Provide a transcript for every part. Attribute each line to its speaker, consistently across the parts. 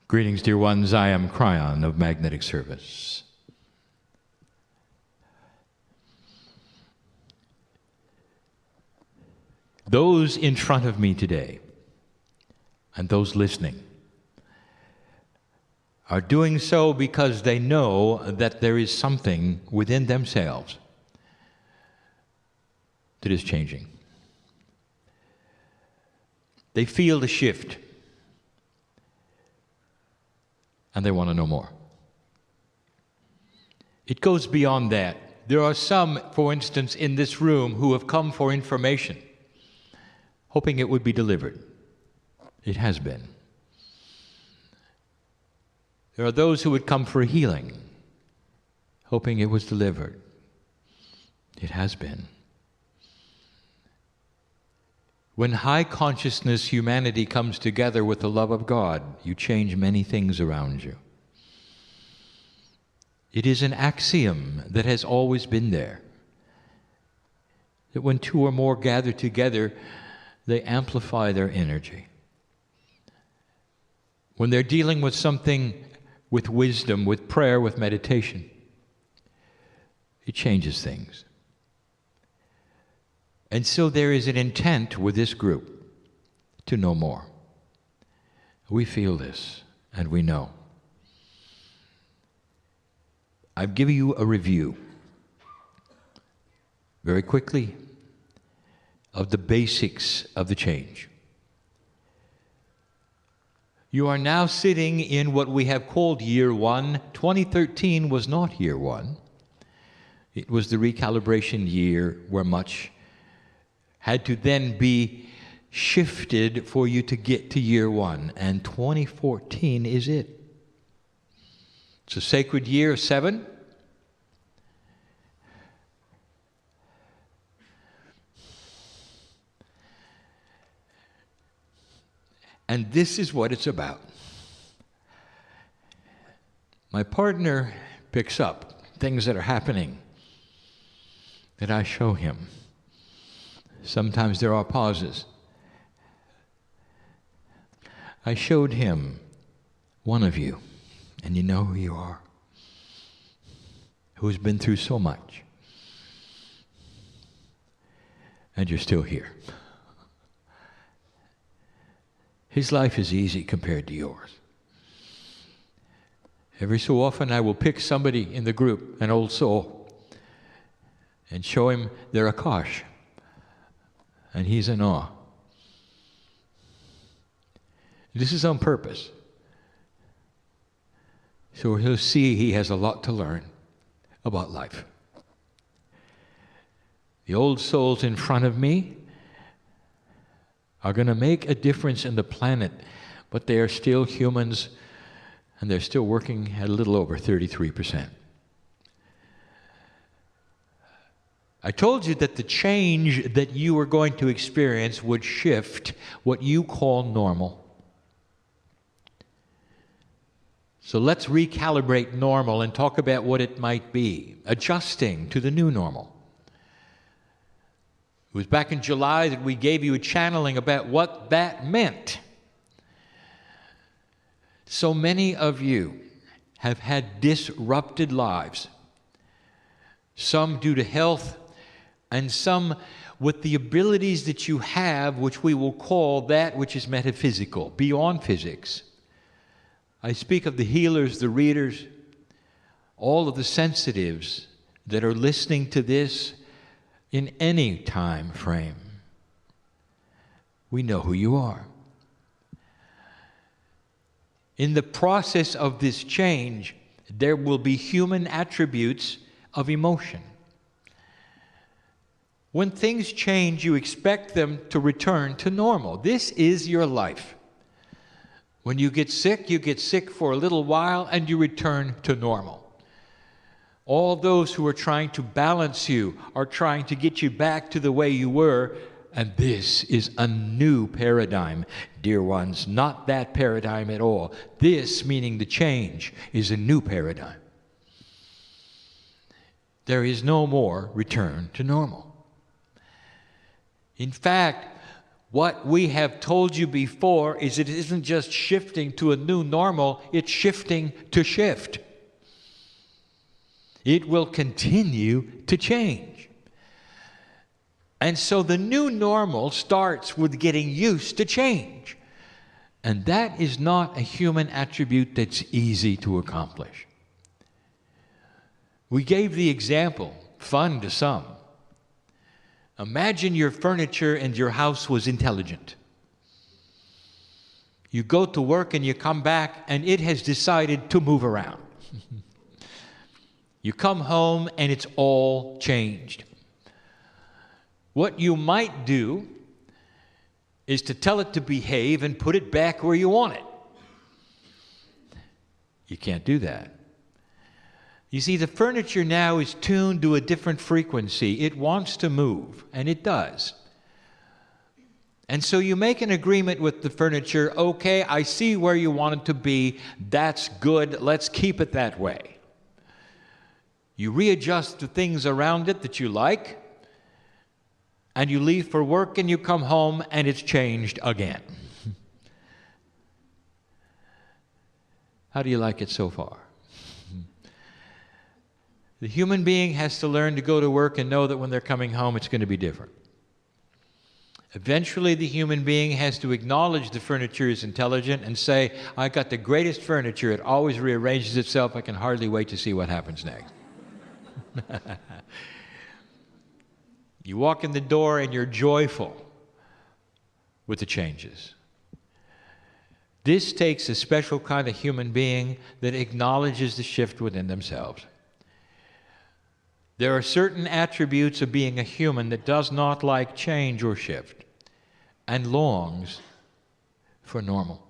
Speaker 1: Greetings, dear ones. I am Kryon of Magnetic Service. Those in front of me today and those listening are doing so because they know that there is something within themselves that is changing. They feel the shift, and they want to know more. It goes beyond that. There are some, for instance, in this room who have come for information, hoping it would be delivered. It has been. There are those who would come for healing, hoping it was delivered. It has been. When high consciousness humanity comes together with the love of God, you change many things around you. It is an axiom that has always been there, that when two or more gather together, they amplify their energy. When they're dealing with something with wisdom, with prayer, with meditation, it changes things. And so there is an intent with this group to know more. We feel this, and we know. I've given you a review, very quickly, of the basics of the change. You are now sitting in what we have called year one. 2013 was not year one. It was the recalibration year where much had to then be shifted for you to get to year one, and 2014 is it. It's a sacred year, 7. And this is what it's about. My partner picks up things that are happening that I show him. Sometimes there are pauses. I showed him one of you, and you know who you are, who's been through so much, and you're still here. His life is easy compared to yours. Every so often I will pick somebody in the group, an old soul, and show him their Akash. And he's in awe. This is on purpose. So he'll see he has a lot to learn about life. The old souls in front of me are going to make a difference in the planet, but they are still humans, and they're still working at a little over 33%. I told you that the change that you are going to experience would shift what you call normal. So let's recalibrate normal and talk about what it might be, adjusting to the new normal. It was back in July that we gave you a channeling about what that meant. So many of you have had disrupted lives, some due to health, and some with the abilities that you have, which we will call that which is metaphysical, beyond physics. I speak of the healers, the readers, all of the sensitives that are listening to this in any time frame. We know who you are. In the process of this change, there will be human attributes of emotion. When things change, you expect them to return to normal. This is your life. When you get sick for a little while, and you return to normal. All those who are trying to balance you are trying to get you back to the way you were, and this is a new paradigm, dear ones, not that paradigm at all. This, meaning the change, is a new paradigm. There is no more return to normal. In fact, What we have told you before is it isn't just shifting to a new normal, it's shifting to shift. It will continue to change. And so the new normal starts with getting used to change. And that is not a human attribute that's easy to accomplish. We gave the example, fun to some. Imagine your furniture and your house was intelligent. You go to work and you come back and it has decided to move around. You come home and it's all changed. What you might do is to tell it to behave and put it back where you want it. You can't do that. You see, the furniture now is tuned to a different frequency. It wants to move, and it does. And so you make an agreement with the furniture. Okay, I see where you want it to be. That's good. Let's keep it that way. You readjust the things around it that you like, and you leave for work and you come home and it's changed again. How do you like it so far? The human being has to learn to go to work and know that when they're coming home it's going to be different. Eventually the human being has to acknowledge the furniture is intelligent and say, I got the greatest furniture, it always rearranges itself, I can hardly wait to see what happens next. You walk in the door and you're joyful with the changes. This takes a special kind of human being that acknowledges the shift within themselves. There are certain attributes of being a human that does not like change or shift and longs for normal.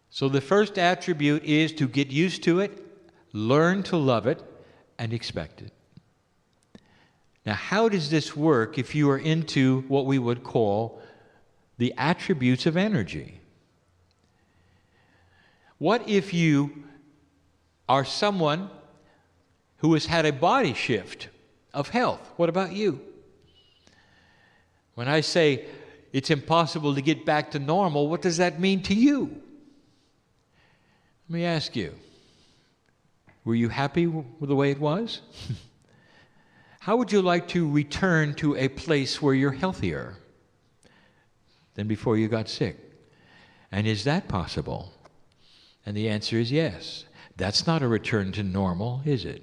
Speaker 1: So the first attribute is to get used to it, learn to love it, and expect it. Now, how does this work if you are into what we would call the attributes of energy? What if you are someone who has had a body shift of health? What about you? When I say it's impossible to get back to normal, what does that mean to you? Let me ask you, were you happy with the way it was? How would you like to return to a place where you're healthier than before you got sick? And is that possible? And the answer is yes. That's not a return to normal, is it?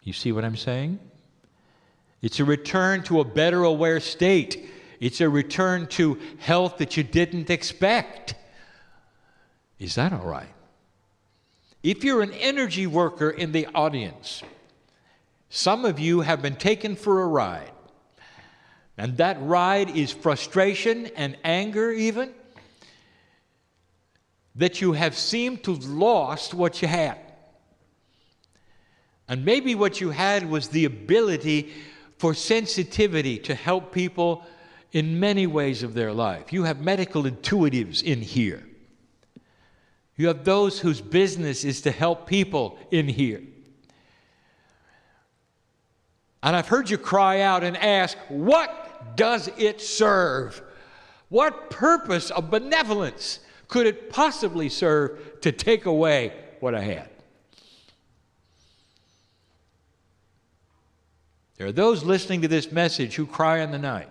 Speaker 1: You see what I'm saying? It's a return to a better aware state. It's a return to health that you didn't expect. Is that all right? If you're an energy worker in the audience, some of you have been taken for a ride. And that ride is frustration and anger even, that you have seemed to have lost what you had. And maybe what you had was the ability for sensitivity to help people in many ways of their life. You have medical intuitives in here. You have those whose business is to help people in here. And I've heard you cry out and ask, what does it serve? What purpose of benevolence could it possibly serve to take away what I had? There are those listening to this message who cry in the night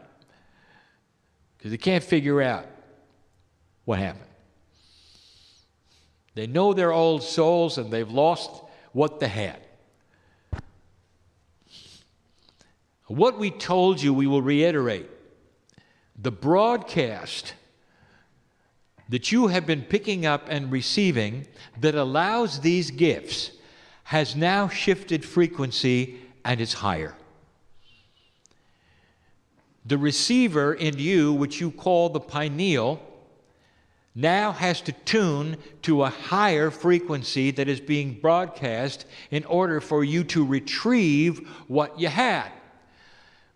Speaker 1: because they can't figure out what happened. They know their old souls and they've lost what they had. What we told you, we will reiterate. The broadcast that you have been picking up and receiving that allows these gifts has now shifted frequency and it's higher. The receiver in you, which you call the pineal, now has to tune to a higher frequency that is being broadcast in order for you to retrieve what you had.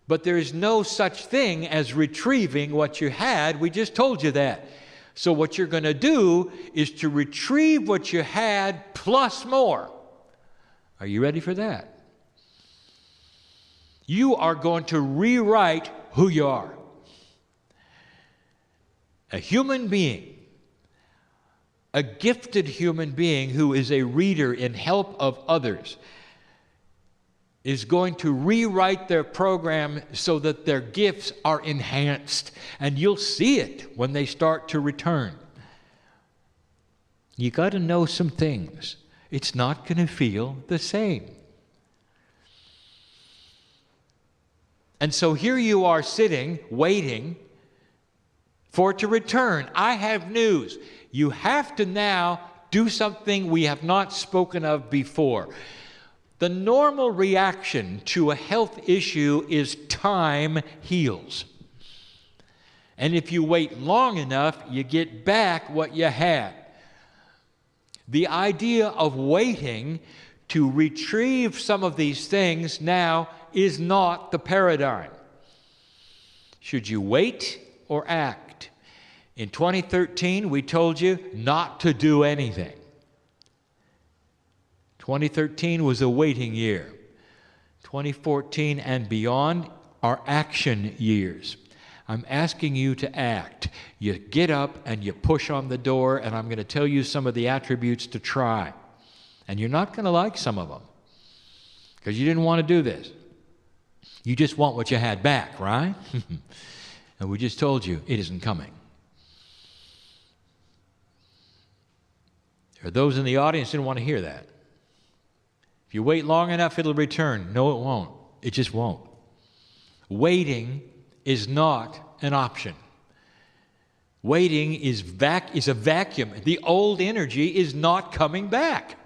Speaker 1: But there is no such thing as retrieving what you had. We just told you that. So what you're going to do is to retrieve what you had plus more. Are you ready for that? You are going to rewrite who you are. A human being, a gifted human being who is a reader in help of others, is going to rewrite their program so that their gifts are enhanced. And you'll see it when they start to return. You got to know some things. It's not going to feel the same. And so here you are sitting, waiting for it to return. I have news. You have to now do something we have not spoken of before. The normal reaction to a health issue is time heals. And if you wait long enough, you get back what you had. The idea of waiting to retrieve some of these things now is not the paradigm. Should you wait or act? In 2013, we told you not to do anything. 2013 was a waiting year. 2014 and beyond are action years. I'm asking you to act. You get up and you push on the door, and I'm going to tell you some of the attributes to try. And you're not going to like some of them because you didn't want to do this. You just want what you had back, right? And we just told you it isn't coming. There are those in the audience who didn't want to hear that. If you wait long enough, it'll return. No, it won't. It just won't. Waiting is not an option. Waiting is a vacuum. The old energy is not coming back.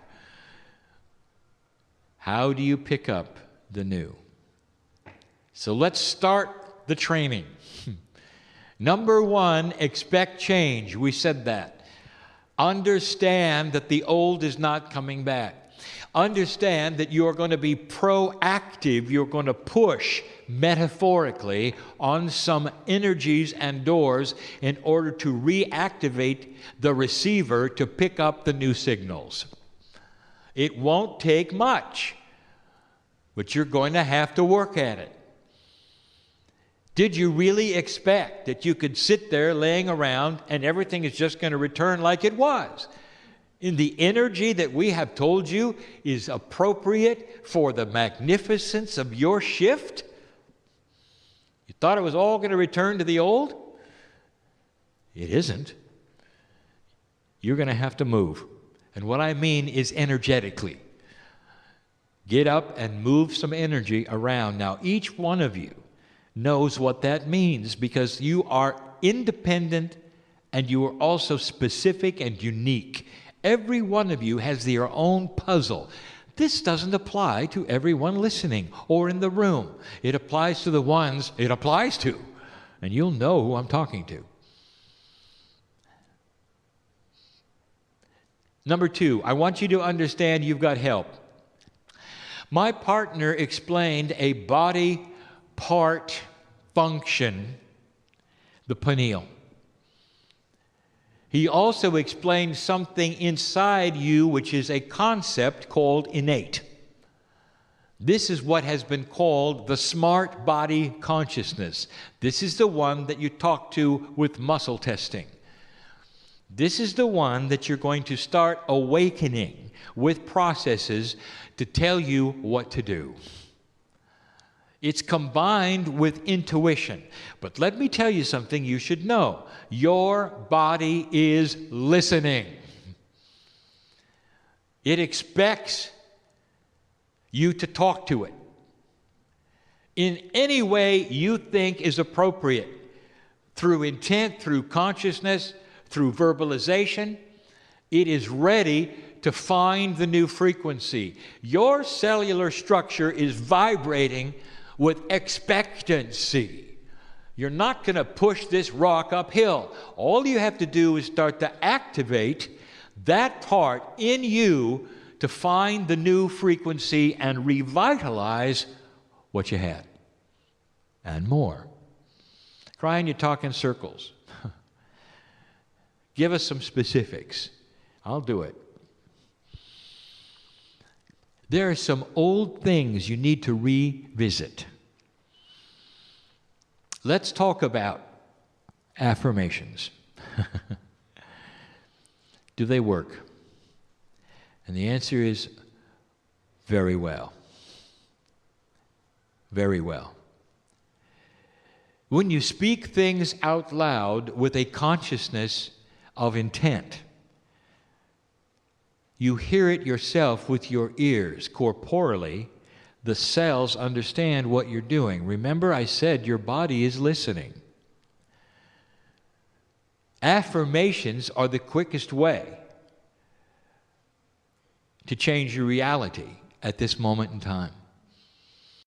Speaker 1: How do you pick up the new? So let's start the training. Number one, expect change. We said that. Understand that the old is not coming back. Understand that you're going to be proactive. You're going to push, metaphorically, on some energies and doors in order to reactivate the receiver to pick up the new signals. It won't take much, but you're going to have to work at it. Did you really expect that you could sit there laying around and everything is just going to return like it was? In the energy that we have told you is appropriate for the magnificence of your shift? You thought it was all going to return to the old? It isn't. You're going to have to move. And what I mean is energetically. Get up and move some energy around. Now, each one of you knows what that means because you are independent and you are also specific and unique. Every one of you has their own puzzle. This doesn't apply to everyone listening or in the room. It applies to the ones it applies to, and you'll know who I'm talking to. Number two, I want you to understand you've got help. My partner explained a body part function, the pineal. He also explained something inside you, which is a concept called innate. This is what has been called the smart body consciousness. This is the one that you talk to with muscle testing. This is the one that you're going to start awakening with processes to tell you what to do. It's combined with intuition. But let me tell you something you should know. Your body is listening. It expects you to talk to it in any way you think is appropriate, through intent, through consciousness, through verbalization. It is ready to find the new frequency. Your cellular structure is vibrating with expectancy. You're not going to push this rock uphill. All you have to do is start to activate that part in you to find the new frequency and revitalize what you had and more. Kryon, you talk in circles. Give us some specifics. I'll do it. There are some old things you need to revisit. Let's talk about affirmations. Do they work? And the answer is very well. Very well. When you speak things out loud with a consciousness of intent, you hear it yourself with your ears, corporally. The cells understand what you're doing. Remember, I said your body is listening. Affirmations are the quickest way to change your reality at this moment in time.